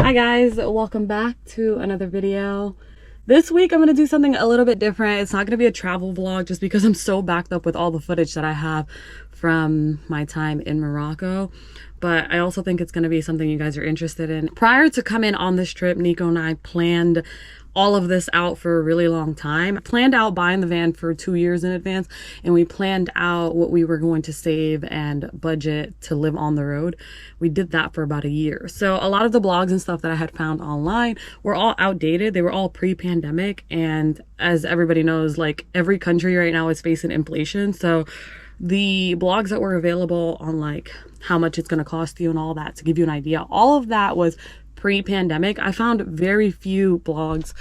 Hi guys, welcome back to another video. This week I'm going to do something a little bit different. It's not going to be a travel vlog just because I'm so backed up with all the footage that I have from my time in Morocco. But I also think it's going to be something you guys are interested in. Prior to coming on this trip, Nico and I planned all of this out for a really long time. I planned out buying the van for 2 years in advance, and we planned out what we were going to save and budget to live on the road. We did that for about a year. So a lot of the blogs and stuff that I had found online were all outdated. They were all pre-pandemic, and as everybody knows, like every country right now is facing inflation. So the blogs that were available on like how much it's going to cost you and all that, to give you an idea, all of that was pre-pandemic. I found very few blogs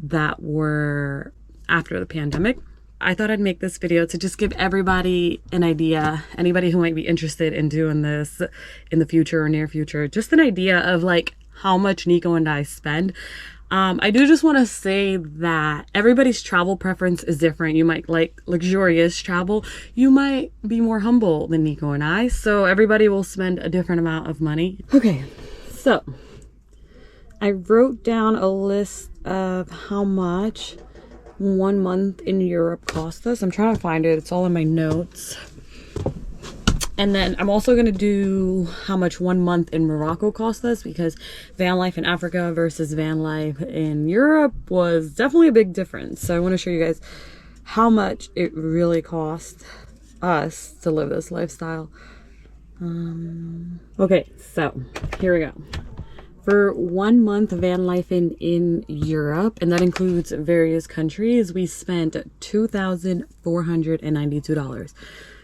that were after the pandemic. I thought I'd make this video to just give everybody an idea, anybody who might be interested in doing this in the future or near future, just an idea of like how much Nico and I spend. I do just want to say that everybody's travel preference is different. You might like luxurious travel. You might be more humble than Nico and I. So everybody will spend a different amount of money. Okay, so I wrote down a list of how much 1 month in Europe cost us. I'm trying to find it. It's all in my notes. And then I'm also going to do how much 1 month in Morocco cost us, because van life in Africa versus van life in Europe was definitely a big difference. So I want to show you guys how much it really cost us to live this lifestyle. Okay, so here we go. For 1 month van life in Europe, and that includes various countries, we spent $2,492.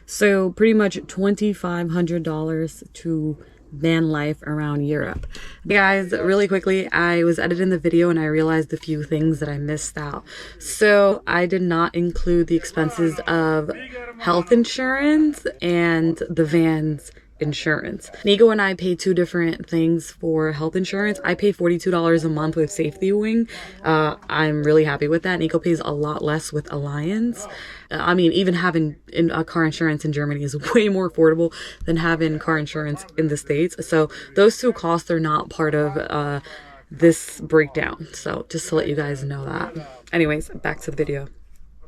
So pretty much $2,500 to van life around Europe. Hey guys, really quickly, I was editing the video and I realized a few things that I missed out. So I did not include the expenses of health insurance and the van's insurance. Nico and I pay two different things for health insurance. I pay $42 a month with Safety Wing. I'm really happy with that. Nico pays a lot less with Alliance. I mean, even having car insurance in Germany is way more affordable than having car insurance in the States. So those two costs are not part of this breakdown. So just to let you guys know that. Anyways, back to the video.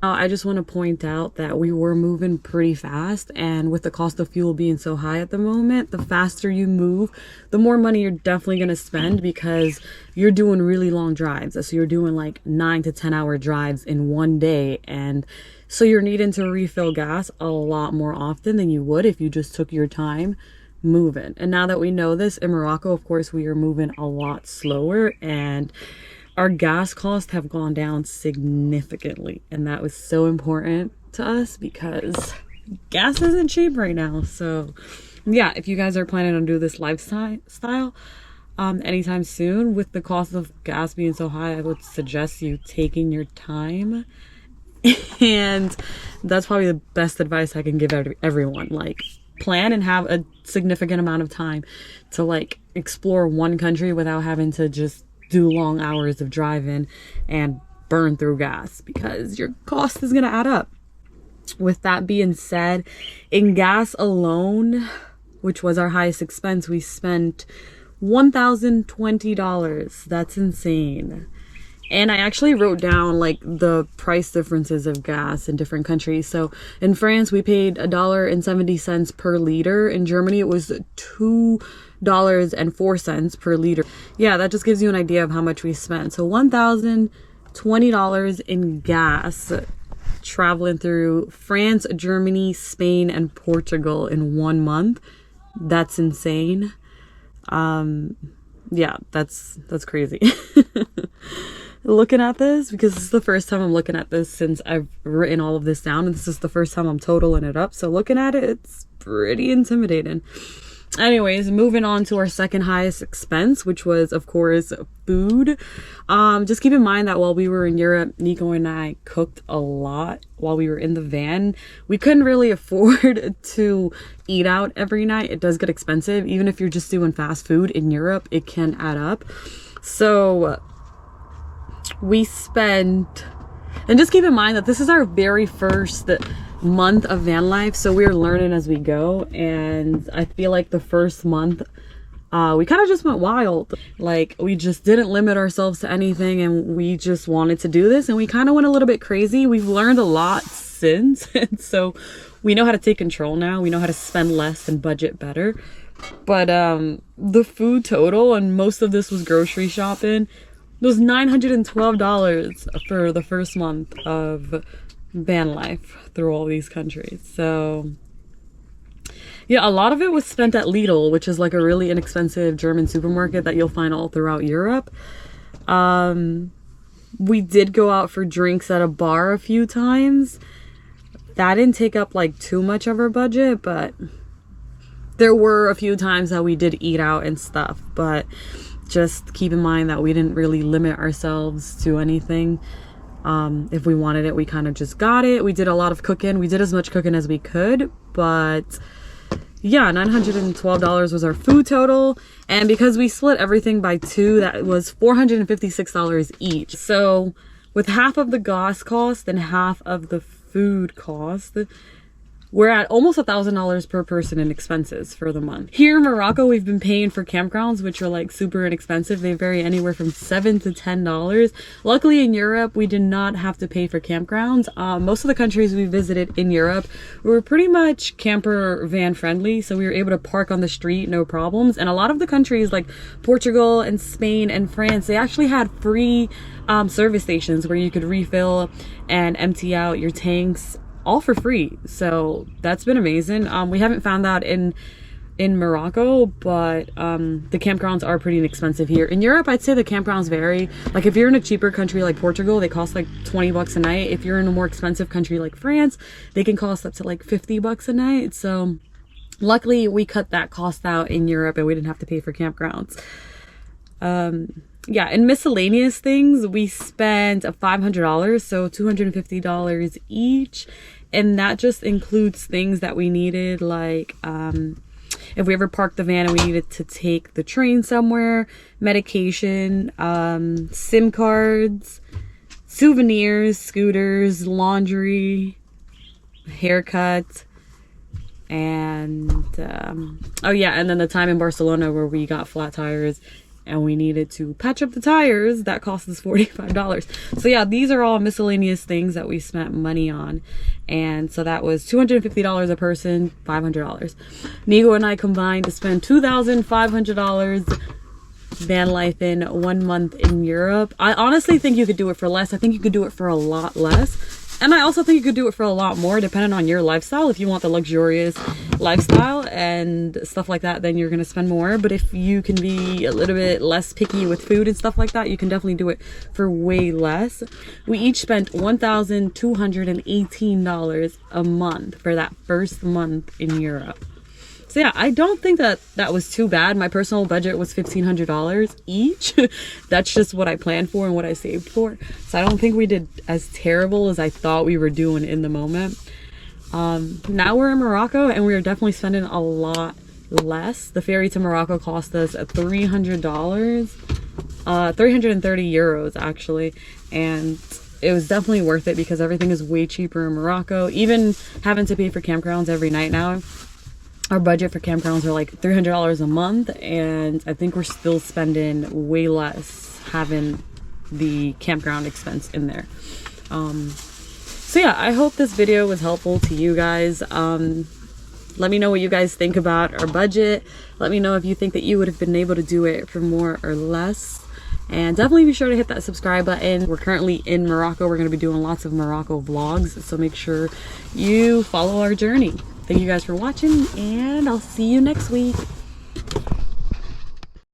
I just want to point out that we were moving pretty fast, and with the cost of fuel being so high at the moment, the faster you move, the more money you're definitely going to spend, because you're doing really long drives. So you're doing like 9 to 10 hour drives in one day, and so you're needing to refill gas a lot more often than you would if you just took your time moving. And now that we know this, in Morocco, of course, we are moving a lot slower, and our gas costs have gone down significantly, and that was so important to us because gas isn't cheap right now. So yeah, if you guys are planning on doing this lifestyle anytime soon, with the cost of gas being so high, I would suggest you taking your time. And that's probably the best advice I can give everyone. Like, plan and have a significant amount of time to like explore one country without having to just do long hours of driving and burn through gas, because your cost is going to add up. With that being said, in gas alone, which was our highest expense, we spent $1,020. That's insane. And I actually wrote down like the price differences of gas in different countries. So in France, we paid $1.70 per liter. In Germany, it was $2.04 per liter. Yeah, that just gives you an idea of how much we spent. So $1,020 in gas traveling through France, Germany, Spain, and Portugal in 1 month. That's insane. Yeah, that's crazy. Looking at this, because this is the first time I'm looking at this since I've written all of this down, and this is the first time I'm totaling it up. So looking at it, it's pretty intimidating. Anyways, moving on to our second highest expense, which was, of course, food. Just keep in mind that while we were in Europe, Nico and I cooked a lot while we were in the van. We couldn't really afford to eat out every night. It does get expensive. Even if you're just doing fast food in Europe, it can add up. So we spent, and just keep in mind that this is our very first month of van life, so we're learning as we go, and I feel like the first month we kind of just went wild. Like, we just didn't limit ourselves to anything, and we just wanted to do this, and we kind of went a little bit crazy. We've learned a lot since, and so we know how to take control now. We know how to spend less and budget better. But the food total, and most of this was grocery shopping, was $912 for the first month of van life through all these countries. So yeah, a lot of it was spent at Lidl, which is like a really inexpensive German supermarket that you'll find all throughout Europe. We did go out for drinks at a bar a few times. That didn't take up like too much of our budget, but there were a few times that we did eat out and stuff. But just keep in mind that we didn't really limit ourselves to anything. If we wanted it, we kind of just got it. We did a lot of cooking. We did as much cooking as we could, but yeah, $912 was our food total. And because we split everything by 2, that was $456 each. So with half of the gas cost and half of the food cost, we're at almost $1,000 per person in expenses for the month. Here in Morocco, we've been paying for campgrounds, which are like super inexpensive. They vary anywhere from $7 to $10. Luckily in Europe, we did not have to pay for campgrounds. Most of the countries we visited in Europe were pretty much camper van friendly. So we were able to park on the street, no problems. And a lot of the countries like Portugal and Spain and France, they actually had free service stations where you could refill and empty out your tanks, all for free. So that's been amazing. We haven't found that in Morocco, but the campgrounds are pretty inexpensive here. In Europe, I'd say the campgrounds vary. Like if you're in a cheaper country like Portugal, they cost like 20 bucks a night. If you're in a more expensive country like France, they can cost up to like 50 bucks a night. So luckily we cut that cost out in Europe and we didn't have to pay for campgrounds. Yeah, and miscellaneous things, we spent $500, so $250 each. And that just includes things that we needed, like if we ever parked the van and we needed to take the train somewhere, medication, SIM cards, souvenirs, scooters, laundry, haircut, and oh yeah, and then the time in Barcelona where we got flat tires and we needed to patch up the tires, that cost us $45. So yeah, these are all miscellaneous things that we spent money on. And so that was $250 a person, $500. Nico and I combined to spend $2,500 van life in 1 month in Europe. I honestly think you could do it for less. I think you could do it for a lot less. And I also think you could do it for a lot more, depending on your lifestyle. If you want the luxurious lifestyle and stuff like that, then you're going to spend more. But if you can be a little bit less picky with food and stuff like that, you can definitely do it for way less. We each spent $1,218 a month for that first month in Europe. So yeah, I don't think that was too bad. My personal budget was $1,500 each. That's just what I planned for and what I saved for. So I don't think we did as terrible as I thought we were doing in the moment. Now we're in Morocco and we're definitely spending a lot less. The ferry to Morocco cost us $300, 330 euros actually. And it was definitely worth it because everything is way cheaper in Morocco. Even having to pay for campgrounds every night now. Our budget for campgrounds are like $300 a month, and I think we're still spending way less having the campground expense in there. So yeah, I hope this video was helpful to you guys. Let me know what you guys think about our budget. Let me know if you think that you would have been able to do it for more or less. And definitely be sure to hit that subscribe button. We're currently in Morocco. We're going to be doing lots of Morocco vlogs, so make sure you follow our journey. Thank you guys for watching, and I'll see you next week.